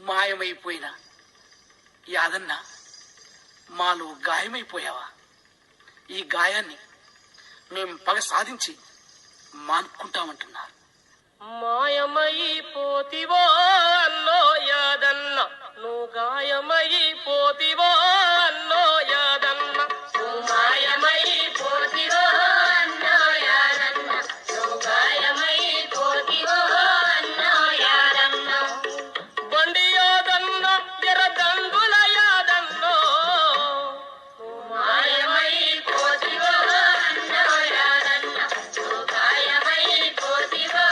మాయమైపోయిన యాదన్న మాలో గాయమైపోయావా? ఈ గాయాన్ని మేం పగ సాధించి మానుకుంటామంటున్నారు. మాయమైపోతివో అన్నో యాదన్న, నువ్వు గాయమైపోతివో అన్నో యాదన్న, నువ్వు మాయమైపోతివో అన్నో యాదన్న, నువ్వు గాయమైపోతివో అన్నో యాదన్న. బండి యాదన్న జర దండుల యాదన్నో, నువ్వు మాయమైపోతివో అన్నో యాదన్న, నువ్వు గాయమైపోతివో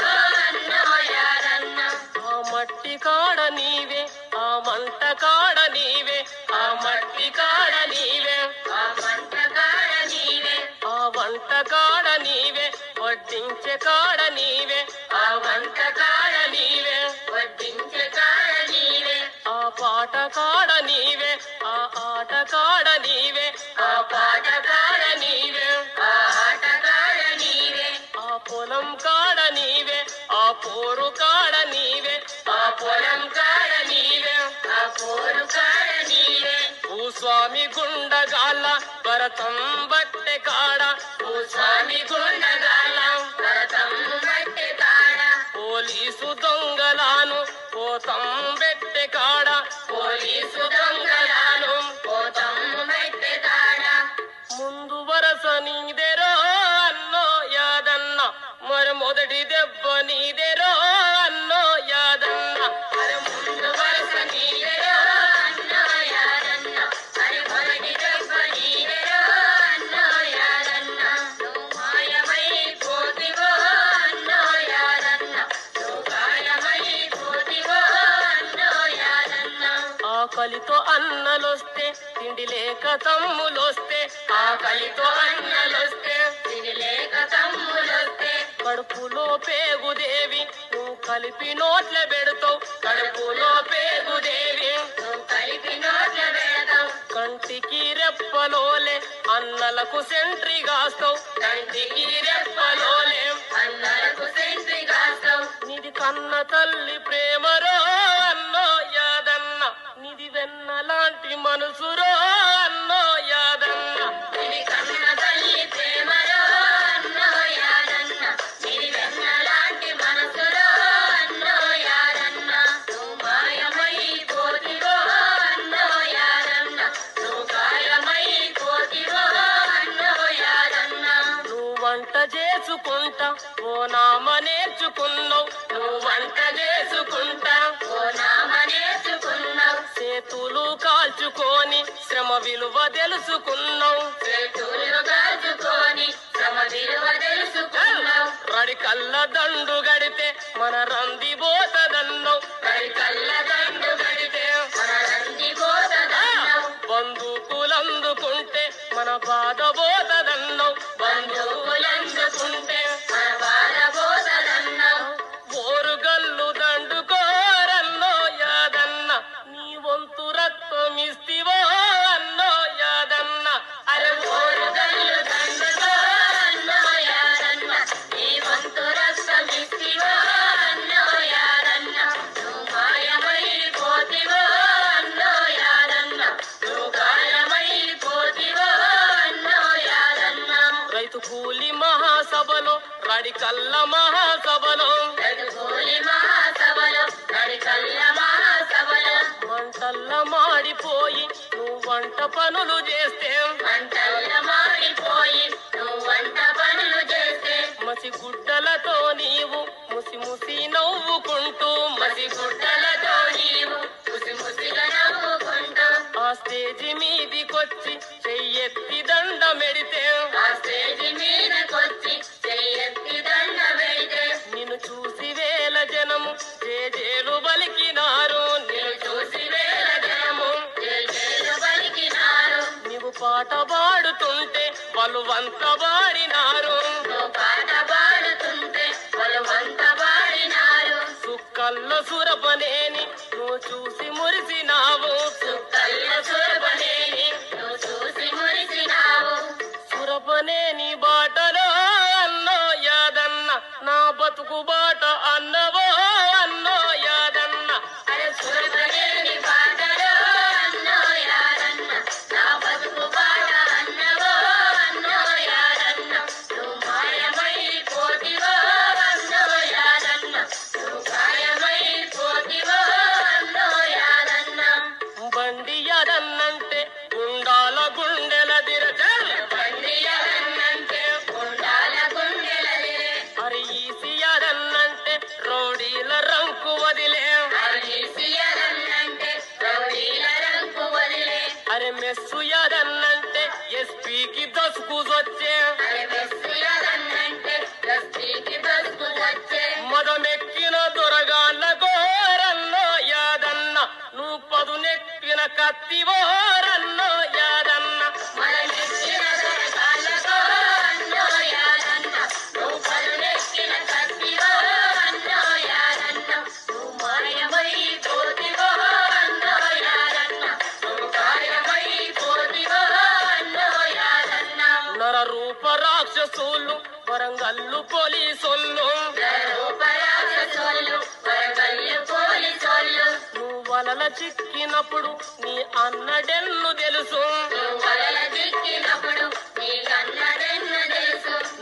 అన్నో యాదన్న. ఆ మట్టి కాడ నీవే, ఆ మంట కాడ నీవే, ఆ మట్టి కాడ నీవే, ఆ మంట కాడ నీవే, ఆ వంట కాడ నీవే, వడ్డించే కాడ నీవే, ఆ వంట కాడ నీవే, వడ్డించే కాడ నీవే. ఆ పాట కాడ నీవే, ఆ ఆట కాడ నీవే, ఆ పాట కాడ నీవే, ఆ ఆట కాడ నీవే. ఆ పొలం కాడ నీవే, ఆ పోరు కాడ నీవే, ఆ పొలం కాడ నీవే, ఆ పోరు కాడ నీవే. భూస్వామి గుండగాల భరతం బట్టె కాడ, భూస్వామి గుండగాల భరతం బట్టె కాడ. పోలీసు దొంగలాను పోతం బెట్టె కాడ, పోలీసు దొంగలాను పోతం బెట్టె కాడ. ముందు వరస నీదెరో అన్నో యాదన్న, మరి మొదటి దెబ్బ నీదెరో అన్నో యాదన్న. మరి ముందు వరస నీదెరో అన్నో యాదన్న, మరి మొదటి దెబ్బ నీదెరో అన్నో యాదన్న. నువ్వు మాయమైపోతివో అన్నో యాదన్న, నువ్వు గాయమైపోతివో అన్నో యాదన్న. ఆకలితో అన్నలొస్తే తిండి లేక తమ్ములొస్తే, ఆకలితో అన్నలొస్తే తిండి లేక తమ్ములొస్తే. కడుపులో పేగుదేవి నువ్వు కలిపి నోట్ల పెడతావు, కడుపులో పేగుదేవి నువ్వు కలిపి నోట్ల పెడతావు. కంటికి రెప్పలోలే అన్నలకు సెంట్రీ గాస్తావు, కంటికి రెప్పలోలే అన్నలకు సెంట్రీ గాస్తావు. నిది కన్న తల్లి ప్రేమరో అన్నో యాదన్న, నిది వెన్న లాంటి మనసురో అన్నో యాదన్న. నిది కన్న తల్లి ప్రేమరో అన్నో యాదన్న, నిది వెన్న లాంటి మనసురో అన్నో యాదన్న. నువ్వు మాయమైపోతివో అన్నో యాదన్న, నువ్వు గాయమైపోతివో అన్నో యాదన్న. నువ్వు వంట చేసుకుంటా ఓ నామ నేర్చుకున్నావు, నువ్వు వంట చేసుకుంటా ఓ నామ నేర్చుకున్నావు. చేతులు కాల్చుకొని శ్రమ విలువ తెలుసుకున్నావు, చేతులు కాల్చుకొని శ్రమ విలువ తెలుసుకున్నావు. రడి కళ్ళ దండు గడితే మన రంది పోతదన్నావు, రడి కళ్ళ దండు గడితే మన రంది పోతదన్నావు. బంధుకులందుకుంటే మన బాధ పోతదన్నావు, బంధుకులందుకుంటే మన బాధ పోతదన్నావు. ఓరుగల్లు దండుకోరన్నో యాదన్న, నీ వంతు రక్తం ఇస్తివో అన్నో యాదన్న. అరే ఓరుగల్లు దండుకోరన్నో యాదన్న, నీ వంతు రక్తం ఇస్తివో అన్నో యాదన్న. నువ్వు మాయమైపోతివో అన్నో యాదన్న, నువ్వు గాయమైపోతివో అన్నో యాదన్న. రైతు కూలి మహాసభలో రడికల్ల మహాసభలో, రైతు కూలి మహాసభలో రడికల్ల మహాసభలో. మంటల్ల మాడిపోయి నువ్వు వంట పనులు చేస్తే, మంటల్ల మాడిపోయి నువ్వు వంట పనులు చేస్తే. మసి గుడ్డలతో నీవు ముసి ముసి నవ్వుకుంటూ, మసి గుడ్డలతో నీవు ముసి ముసిగా నవ్వుకుంటూ. ఆ స్టేజి మీదికొచ్చి చెయ్యెత్తి దండమెడితే, ఆ స్టేజి మీదకొచ్చి చెయ్యెత్తి దండమెడితే. నిన్ను చూసి వేల జనము జేజేలు బలికినారు, నిన్ను చూసి వేల జనము జేజేలు బలికినారు. నీవు పాట పాడుతుంటే వాళ్ళు వంత పాడినారు, నువ్వు పాట పాడుతుంటే వాళ్ళు వంత పాడినారు. సుక్కల్ల సురపనేని నువ్వు చూసి మురిసినావు, సుక్కల్ల సురపనేని నువ్వు చూసి మురిసినావు. సురపనేని బాటలో అన్నో యాదన్న, నా బతుకు బాట అన్నవో అన్నో యాదన్న. అరే సురపనే మెస్సు యాదన్నంటే ఎస్పీకి దసుకుజొచ్చే మదమెక్కిన దొరగాళ్ళ గోరన్నో యాదన్న నువ్వు పదునెక్కిన కత్తివోరన్నో యాదన్న నర రూప రాక్షసులు వరంగల్లు పోలీసోళ్ళు నువ్వు వలల చిక్కినప్పుడు నీ అన్నడెన్ను తెలుసు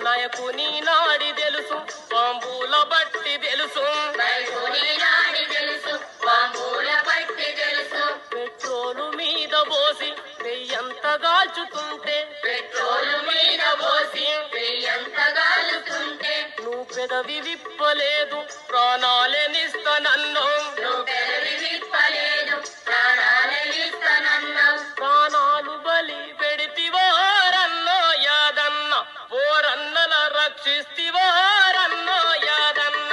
నాయకుని నాడి తెలుసు బాంబుల బట్టి తెలుసు పెట్రోలు మీద పోసి వెయ్యంత గాల్చుతుంటే నువ్వు పెదవి విప్పలేదు ప్రాణాలనిస్తానన్ను ప్రాణాలు బలి పెడితివారన్నో యాదన్న పోరన్నల రక్షిస్తివారన్నో యాదన్న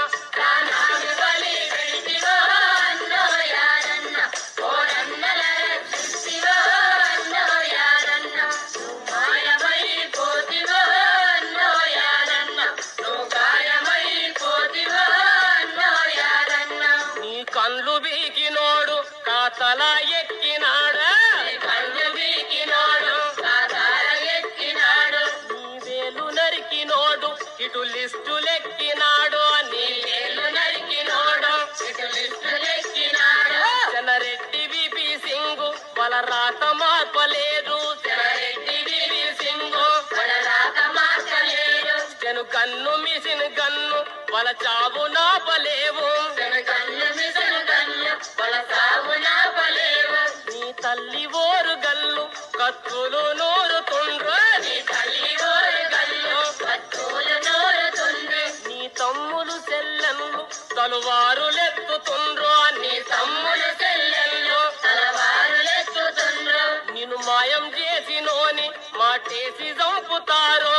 నీ కళ్ళు బీకినోడు కాతల ఎక్కినాడా నీ వేలు నరికినోడు ఇటు లిస్టు లెక్కినాడు నీ వేలు నరికినోడు చెన్నరెడ్డి విపి సింగు వాళ్ళ రాత మార్పలేదు చెను కన్ను మిసిన కన్ను వాళ్ళ చావు నాపలేవు నీ తల్లి ఓరు గల్లు కత్తులు నూరుతుండ్రు నీ తమ్ములు చెల్లెన్లు తలువారులెత్తుతుండ్రు నీ తమ్ములు చెల్లెన్లు నిన్ను మాయం చేసినోని మాటేసి చంపుతారు